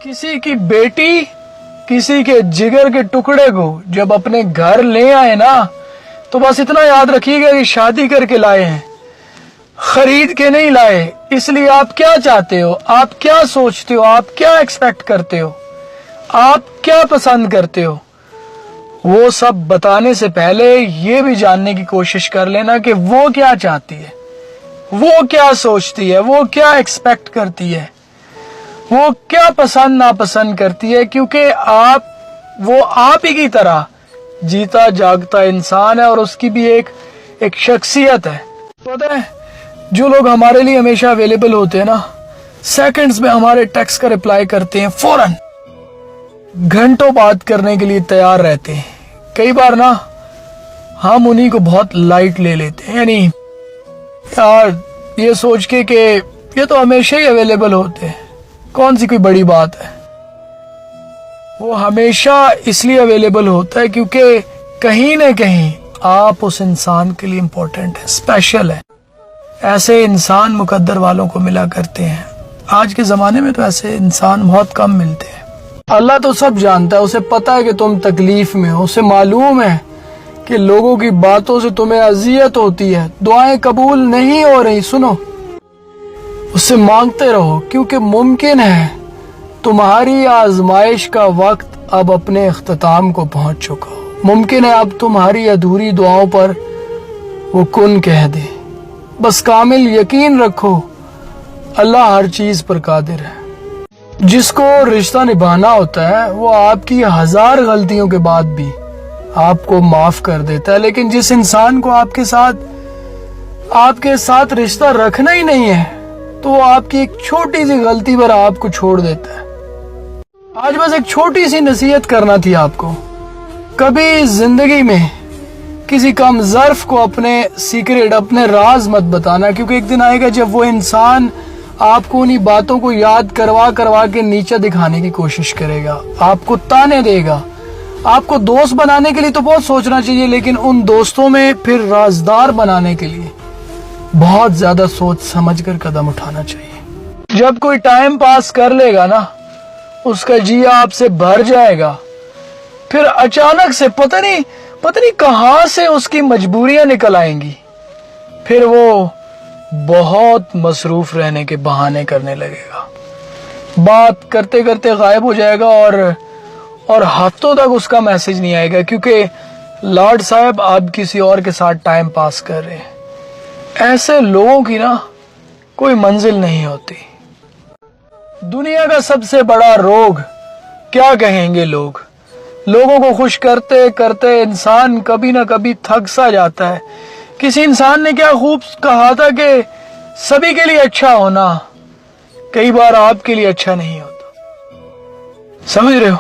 किसी की बेटी किसी के जिगर के टुकड़े को जब अपने घर ले आए ना, तो बस इतना याद रखिएगा कि शादी करके लाए हैं, खरीद के नहीं लाए। इसलिए आप क्या चाहते हो, आप क्या सोचते हो, आप क्या एक्सपेक्ट करते हो, आप क्या पसंद करते हो, वो सब बताने से पहले ये भी जानने की कोशिश कर लेना कि वो क्या चाहती है, वो क्या सोचती है, वो क्या एक्सपेक्ट करती है, वो क्या पसंद नापसंद करती है। क्योंकि वो आप ही की तरह जीता जागता इंसान है और उसकी भी एक शख्सियत है। पता है, जो लोग हमारे लिए हमेशा अवेलेबल होते हैं ना, सेकंड्स में हमारे टेक्स्ट का रिप्लाई करते हैं, फौरन घंटों बात करने के लिए तैयार रहते हैं। कई बार ना हम उन्हीं को बहुत लाइट ले लेते हैं, यानी यार ये सोच के कि ये तो हमेशा ही अवेलेबल होते हैं, कौन सी कोई बड़ी बात है। वो हमेशा इसलिए अवेलेबल होता है क्योंकि कहीं न कहीं आप उस इंसान के लिए इम्पोर्टेंट है, स्पेशल है। ऐसे इंसान मुकद्दर वालों को मिला करते हैं। आज के ज़माने में तो ऐसे इंसान बहुत कम मिलते हैं। अल्लाह तो सब जानता है, उसे पता है कि तुम तकलीफ में हो, उसे मालूम है कि लोगों की बातों से तुम्हें अजियत होती है, दुआएं कबूल नहीं हो रही। सुनो, उससे मांगते रहो, क्योंकि मुमकिन है तुम्हारी आजमाइश का वक्त अब अपने इख्तिताम को पहुंच चुका हो। मुमकिन है अब तुम्हारी अधूरी दुआओं पर वो कुन कह दे। बस कामिल यकीन रखो, अल्लाह हर चीज पर कादिर है। जिसको रिश्ता निभाना होता है वो आपकी 1000 गलतियों के बाद भी आपको माफ कर देता है, लेकिन जिस इंसान को आपके साथ रिश्ता रखना ही नहीं है तो वो आपकी एक छोटी सी गलती पर आपको छोड़ देता है। आज बस एक छोटी सी नसीहत करना थी आपको, कभी जिंदगी में किसी कम ज़र्फ को अपने सीक्रेट, अपने राज मत बताना, क्योंकि एक दिन आएगा जब वो इंसान आपको उन्हीं बातों को याद करवा के नीचे दिखाने की कोशिश करेगा, आपको ताने देगा। आपको दोस्त बनाने के लिए तो बहुत सोचना चाहिए, लेकिन उन दोस्तों में फिर राजदार बनाने के लिए बहुत ज्यादा सोच समझ कर कदम उठाना चाहिए। जब कोई टाइम पास कर लेगा ना, उसका जिया आपसे भर जाएगा, फिर अचानक से पता नहीं कहां से उसकी मजबूरियां निकल आएंगी। फिर वो बहुत मसरूफ रहने के बहाने करने लगेगा, बात करते करते गायब हो जाएगा और हफ्तों तक उसका मैसेज नहीं आएगा, क्योंकि लॉर्ड साहब आप किसी और के साथ टाइम पास कर रहे हैं। ऐसे लोगों की ना कोई मंजिल नहीं होती। दुनिया का सबसे बड़ा रोग क्या कहेंगे लोग, लोगों को खुश करते करते इंसान कभी ना कभी थक सा जाता है। किसी इंसान ने क्या खूब कहा था कि सभी के लिए अच्छा होना कई बार आपके लिए अच्छा नहीं होता। समझ रहे हो?